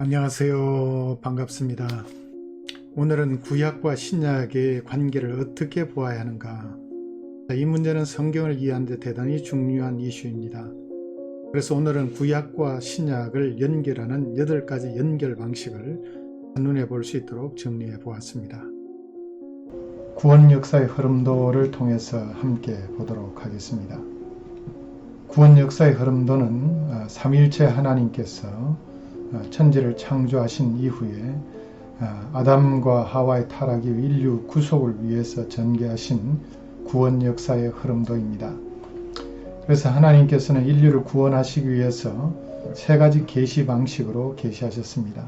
안녕하세요. 반갑습니다. 오늘은 구약과 신약의 관계를 어떻게 보아야 하는가? 이 문제는 성경을 이해하는 데 대단히 중요한 이슈입니다. 그래서 오늘은 구약과 신약을 연결하는 8가지 연결 방식을 한눈에 볼 수 있도록 정리해 보았습니다. 구원 역사의 흐름도를 통해서 함께 보도록 하겠습니다. 구원 역사의 흐름도는 삼위일체 하나님께서 천지를 창조하신 이후에 아담과 하와의 타락이 인류 구속을 위해서 전개하신 구원 역사의 흐름도입니다. 그래서 하나님께서는 인류를 구원하시기 위해서 3가지 계시 방식으로 계시하셨습니다.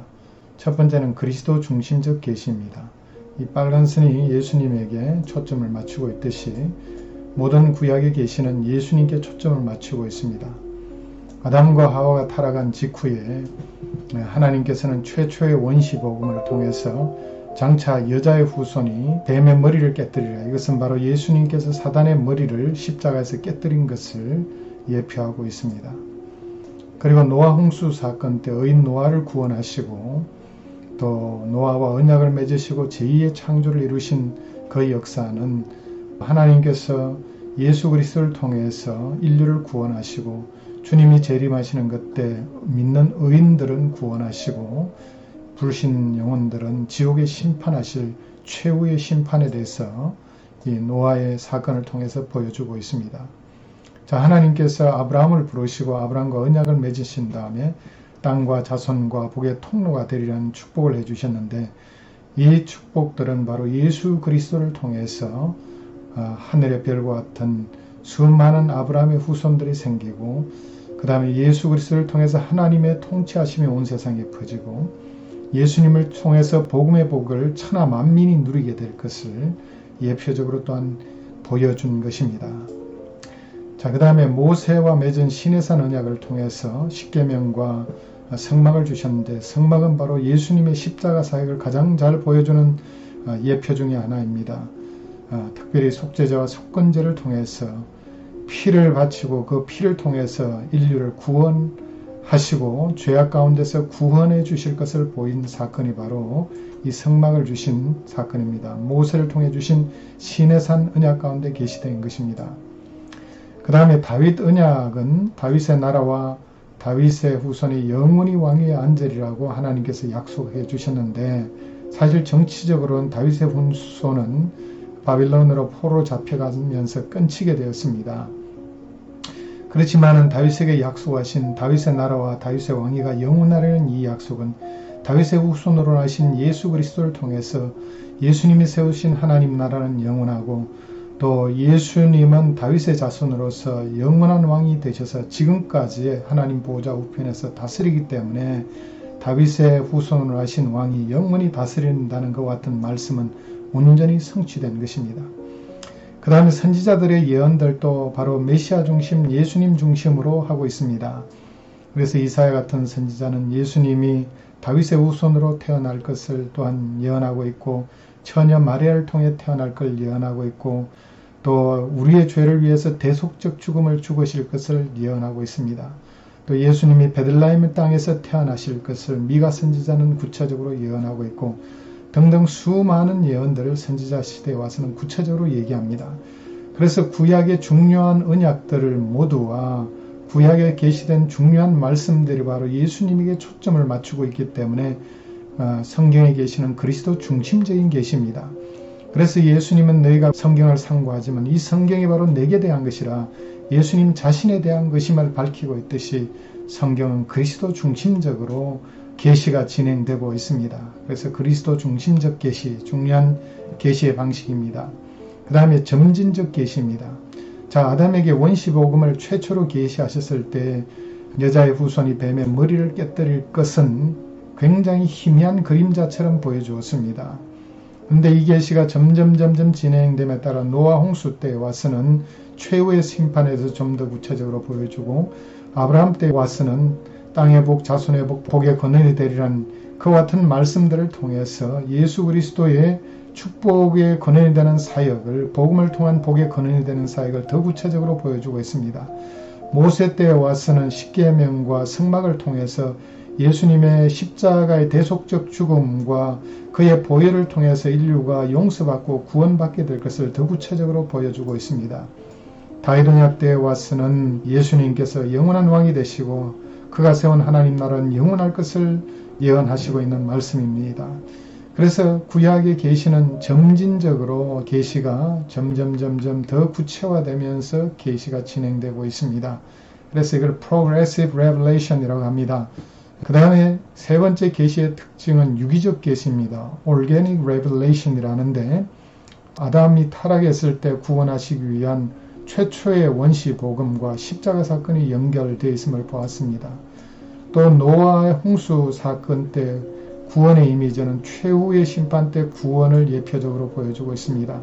첫 번째는 그리스도 중심적 계시입니다. 이 빨간 선이 예수님에게 초점을 맞추고 있듯이 모든 구약의 계시는 예수님께 초점을 맞추고 있습니다. 아담과 하와가 타락한 직후에 하나님께서는 최초의 원시 복음을 통해서 장차 여자의 후손이 뱀의 머리를 깨뜨리라. 이것은 바로 예수님께서 사단의 머리를 십자가에서 깨뜨린 것을 예표하고 있습니다. 그리고 노아 홍수 사건 때 의인 노아를 구원하시고 또 노아와 언약을 맺으시고 제2의 창조를 이루신 그 역사는 하나님께서 예수 그리스도를 통해서 인류를 구원하시고 주님이 재림하시는 그때 믿는 의인들은 구원하시고 불신 영혼들은 지옥에 심판하실 최후의 심판에 대해서 이 노아의 사건을 통해서 보여주고 있습니다. 자, 하나님께서 아브라함을 부르시고 아브라함과 언약을 맺으신 다음에 땅과 자손과 복의 통로가 되리라는 축복을 해주셨는데 이 축복들은 바로 예수 그리스도를 통해서 하늘의 별과 같은 수많은 아브라함의 후손들이 생기고 그 다음에 예수 그리스도를 통해서 하나님의 통치하심이 온 세상에 퍼지고 예수님을 통해서 복음의 복을 천하 만민이 누리게 될 것을 예표적으로 또한 보여준 것입니다. 자, 그 다음에 모세와 맺은 시내산 언약을 통해서 십계명과 성막을 주셨는데 성막은 바로 예수님의 십자가 사역을 가장 잘 보여주는 예표 중의 하나입니다. 특별히 속죄제와 속건제를 통해서 피를 바치고 그 피를 통해서 인류를 구원하시고 죄악 가운데서 구원해 주실 것을 보인 사건이 바로 이 성막을 주신 사건입니다. 모세를 통해 주신 시내산 언약 가운데 계시된 것입니다. 그 다음에 다윗 언약은 다윗의 나라와 다윗의 후손이 영원히 왕위에 앉으리라고 하나님께서 약속해 주셨는데 사실 정치적으로는 다윗의 후손은 바빌론으로 포로 잡혀가면서 끊치게 되었습니다. 그렇지만 다윗에게 약속하신 다윗의 나라와 다윗의 왕위가 영원하라는 이 약속은 다윗의 후손으로 나신 예수 그리스도를 통해서 예수님이 세우신 하나님 나라는 영원하고 또 예수님은 다윗의 자손으로서 영원한 왕이 되셔서 지금까지 하나님 보좌 우편에서 다스리기 때문에 다윗의 후손으로 하신 왕이 영원히 다스린다는 것 같은 말씀은 온전히 성취된 것입니다. 그 다음에 선지자들의 예언들도 바로 메시아 중심, 예수님 중심으로 하고 있습니다. 그래서 이사야 같은 선지자는 예수님이 다윗의 후손으로 태어날 것을 또한 예언하고 있고 처녀 마리아를 통해 태어날 걸 예언하고 있고 또 우리의 죄를 위해서 대속적 죽음을 죽으실 것을 예언하고 있습니다. 또 예수님이 베들레헴 땅에서 태어나실 것을 미가 선지자는 구체적으로 예언하고 있고 등등 수많은 예언들을 선지자 시대에 와서는 구체적으로 얘기합니다. 그래서 구약의 중요한 언약들을 모두와 구약에 계시된 중요한 말씀들이 바로 예수님에게 초점을 맞추고 있기 때문에 성경에 계시는 그리스도 중심적인 계시입니다. 그래서 예수님은 너희가 성경을 상고하지만 이 성경이 바로 내게 대한 것이라 예수님 자신에 대한 것임을 밝히고 있듯이 성경은 그리스도 중심적으로 계시가 진행되고 있습니다. 그래서 그리스도 중심적 계시, 중요한 계시의 방식입니다. 그 다음에 점진적 계시입니다. 자, 아담에게 원시복음을 최초로 계시하셨을 때 여자의 후손이 뱀의 머리를 깨뜨릴 것은 굉장히 희미한 그림자처럼 보여주었습니다. 그런데 이 계시가 점점 진행됨에 따라 노아 홍수 때에 와서는 최후의 심판에 대해서 좀 더 구체적으로 보여주고 아브라함 때에 와서는 땅의 복, 자손의 복, 복의 근원이 되리라는 그와 같은 말씀들을 통해서 예수 그리스도의 축복의 근원이 되는 사역을, 복음을 통한 복의 근원이 되는 사역을 더 구체적으로 보여주고 있습니다. 모세 때에 와서는 십계명과 성막을 통해서 예수님의 십자가의 대속적 죽음과 그의 보혈을 통해서 인류가 용서받고 구원받게 될 것을 더 구체적으로 보여주고 있습니다. 다윗 언약 때에 와서는 예수님께서 영원한 왕이 되시고 그가 세운 하나님 나라는 영원할 것을 예언하시고 있는 말씀입니다. 그래서 구약의 계시는 점진적으로 계시가 점점 더 구체화되면서 계시가 진행되고 있습니다. 그래서 이걸 Progressive Revelation이라고 합니다. 그 다음에 세 번째 계시의 특징은 유기적 계시입니다. Organic Revelation이라는데 아담이 타락했을 때 구원하시기 위한 최초의 원시 복음과 십자가 사건이 연결되어 있음을 보았습니다. 또 노아의 홍수 사건 때 구원의 이미지는 최후의 심판 때 구원을 예표적으로 보여주고 있습니다.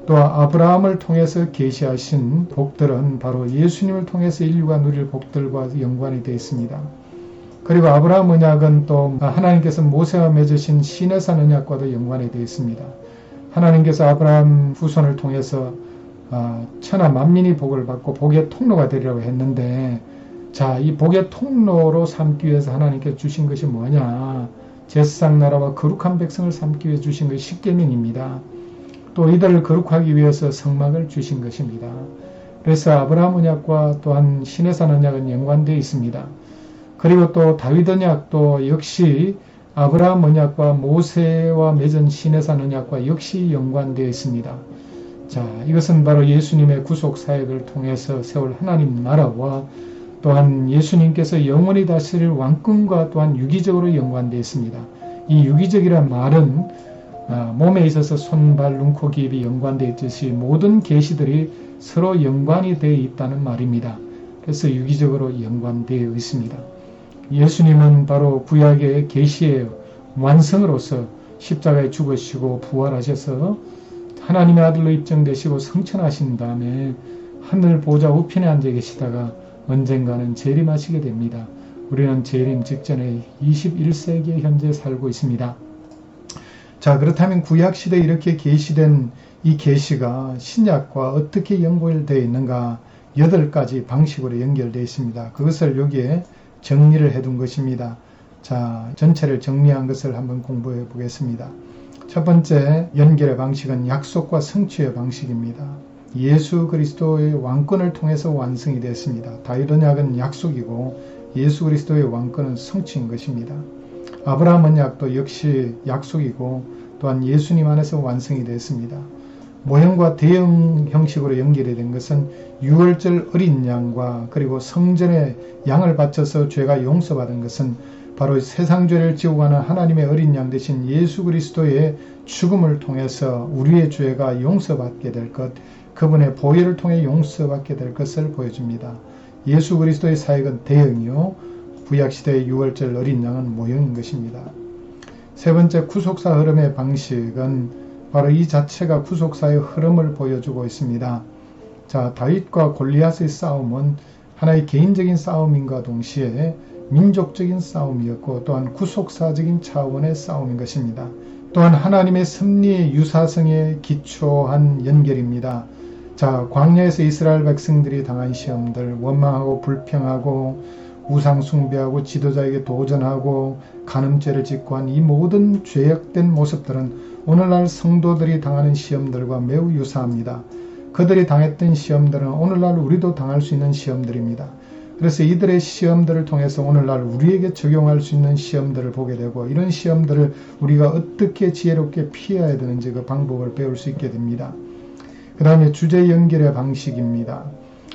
또 아브라함을 통해서 계시하신 복들은 바로 예수님을 통해서 인류가 누릴 복들과 연관이 되어 있습니다. 그리고 아브라함 언약은 또 하나님께서 모세와 맺으신 시내산 언약과도 연관이 되어 있습니다. 하나님께서 아브라함 후손을 통해서 천하 만민이 복을 받고 복의 통로가 되리라고 했는데, 자, 이 복의 통로로 삼기 위해서 하나님께서 주신 것이 뭐냐? 제사장 나라와 거룩한 백성을 삼기 위해 주신 것이 십계명입니다. 또 이들을 거룩하기 위해서 성막을 주신 것입니다. 그래서 아브라함 언약과 또한 시내산 언약은 연관되어 있습니다. 그리고 또 다윗 언약도 역시 아브라함 언약과 모세와 맺은 시내산 언약과 역시 연관되어 있습니다. 자, 이것은 바로 예수님의 구속 사역을 통해서 세울 하나님 나라와 또한 예수님께서 영원히 다스릴 왕권과 또한 유기적으로 연관되어 있습니다. 이 유기적이란 말은 몸에 있어서 손, 발, 눈, 코, 귀, 연관되어 있듯이 모든 계시들이 서로 연관이 되어 있다는 말입니다. 그래서 유기적으로 연관되어 있습니다. 예수님은 바로 구약의 계시의 완성으로서 십자가에 죽으시고 부활하셔서 하나님의 아들로 입증되시고 성천하신 다음에 하늘 보좌 우편에 앉아 계시다가 언젠가는 재림하시게 됩니다. 우리는 재림 직전에 21세기에 현재 살고 있습니다. 자, 그렇다면 구약시대에 이렇게 계시된 이 계시가 신약과 어떻게 연결되어 있는가 8가지 방식으로 연결되어 있습니다. 그것을 여기에 정리를 해둔 것입니다. 자, 전체를 정리한 것을 한번 공부해 보겠습니다. 첫 번째 연결의 방식은 약속과 성취의 방식입니다. 예수 그리스도의 왕권을 통해서 완성이 됐습니다. 다윗 언약은 약속이고 예수 그리스도의 왕권은 성취인 것입니다. 아브라함 언약도 역시 약속이고 또한 예수님 안에서 완성이 됐습니다. 모형과 대형 형식으로 연결이 된 것은 유월절 어린 양과 그리고 성전에 양을 바쳐서 죄가 용서받은 것은 바로 세상 죄를 지고 가는 하나님의 어린 양 대신 예수 그리스도의 죽음을 통해서 우리의 죄가 용서받게 될 것, 그분의 보혈을 통해 용서받게 될 것을 보여줍니다. 예수 그리스도의 사역은 대형이요, 구약시대의 유월절 어린 양은 모형인 것입니다. 세 번째, 구속사 흐름의 방식은 바로 이 자체가 구속사의 흐름을 보여주고 있습니다. 자, 다윗과 골리앗의 싸움은 하나의 개인적인 싸움인과 동시에 민족적인 싸움이었고 또한 구속사적인 차원의 싸움인 것입니다. 또한 하나님의 섭리의 유사성에 기초한 연결입니다. 자, 광야에서 이스라엘 백성들이 당한 시험들, 원망하고 불평하고 우상 숭배하고 지도자에게 도전하고 간음죄를 짓고 한 이 모든 죄악된 모습들은 오늘날 성도들이 당하는 시험들과 매우 유사합니다. 그들이 당했던 시험들은 오늘날 우리도 당할 수 있는 시험들입니다. 그래서 이들의 시험들을 통해서 오늘날 우리에게 적용할 수 있는 시험들을 보게 되고 이런 시험들을 우리가 어떻게 지혜롭게 피해야 되는지 그 방법을 배울 수 있게 됩니다. 그 다음에 주제 연결의 방식입니다.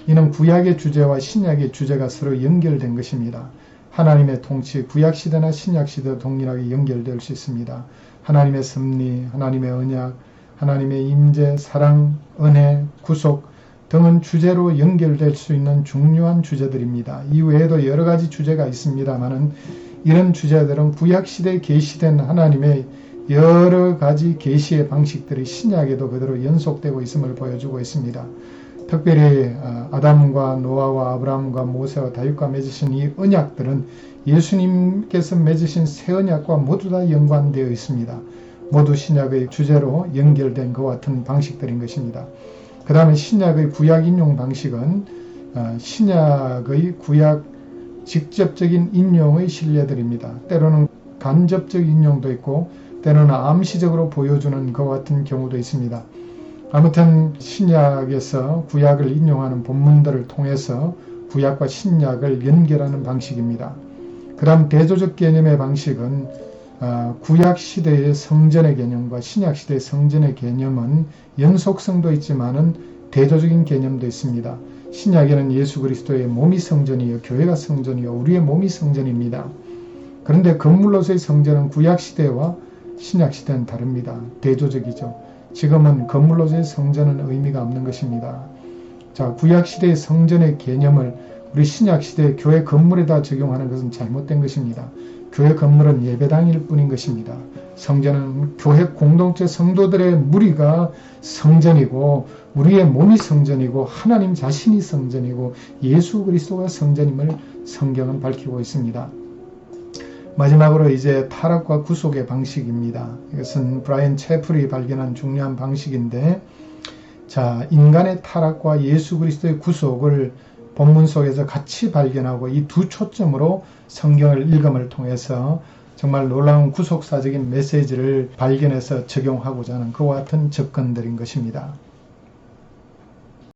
이는 구약의 주제와 신약의 주제가 서로 연결된 것입니다. 하나님의 통치, 구약시대나 신약시대도 동일하게 연결될 수 있습니다. 하나님의 섭리, 하나님의 언약, 하나님의 임재, 사랑, 은혜, 구속 등은 주제로 연결될 수 있는 중요한 주제들입니다. 이 외에도 여러 가지 주제가 있습니다만은 이런 주제들은 구약시대에 계시된 하나님의 여러 가지 계시의 방식들이 신약에도 그대로 연속되고 있음을 보여주고 있습니다. 특별히 아담과 노아와 아브라함과 모세와 다윗과 맺으신 이 언약들은 예수님께서 맺으신 새 언약과 모두 다 연관되어 있습니다. 모두 신약의 주제로 연결된 그와 같은 방식들인 것입니다. 그 다음에 신약의 구약 인용 방식은 신약의 구약 직접적인 인용의 신뢰들입니다. 때로는 간접적 인용도 있고 때로는 암시적으로 보여주는 것 같은 경우도 있습니다. 아무튼 신약에서 구약을 인용하는 본문들을 통해서 구약과 신약을 연결하는 방식입니다. 그 다음 대조적 개념의 방식은 구약 시대의 성전의 개념과 신약 시대의 성전의 개념은 연속성도 있지만은 대조적인 개념도 있습니다. 신약에는 예수 그리스도의 몸이 성전이요 교회가 성전이요 우리의 몸이 성전입니다. 그런데 건물로서의 성전은 구약 시대와 신약 시대는 다릅니다. 대조적이죠. 지금은 건물로서의 성전은 의미가 없는 것입니다. 자, 구약 시대의 성전의 개념을 우리 신약 시대의 교회 건물에다 적용하는 것은 잘못된 것입니다. 교회 건물은 예배당일 뿐인 것입니다. 성전은 교회 공동체 성도들의 무리가 성전이고 우리의 몸이 성전이고 하나님 자신이 성전이고 예수 그리스도가 성전임을 성경은 밝히고 있습니다. 마지막으로 이제 타락과 구속의 방식입니다. 이것은 브라이언 채플이 발견한 중요한 방식인데, 자, 인간의 타락과 예수 그리스도의 구속을 본문 속에서 같이 발견하고 이 두 초점으로 성경을 읽음을 통해서 정말 놀라운 구속사적인 메시지를 발견해서 적용하고자 하는 그와 같은 접근들인 것입니다.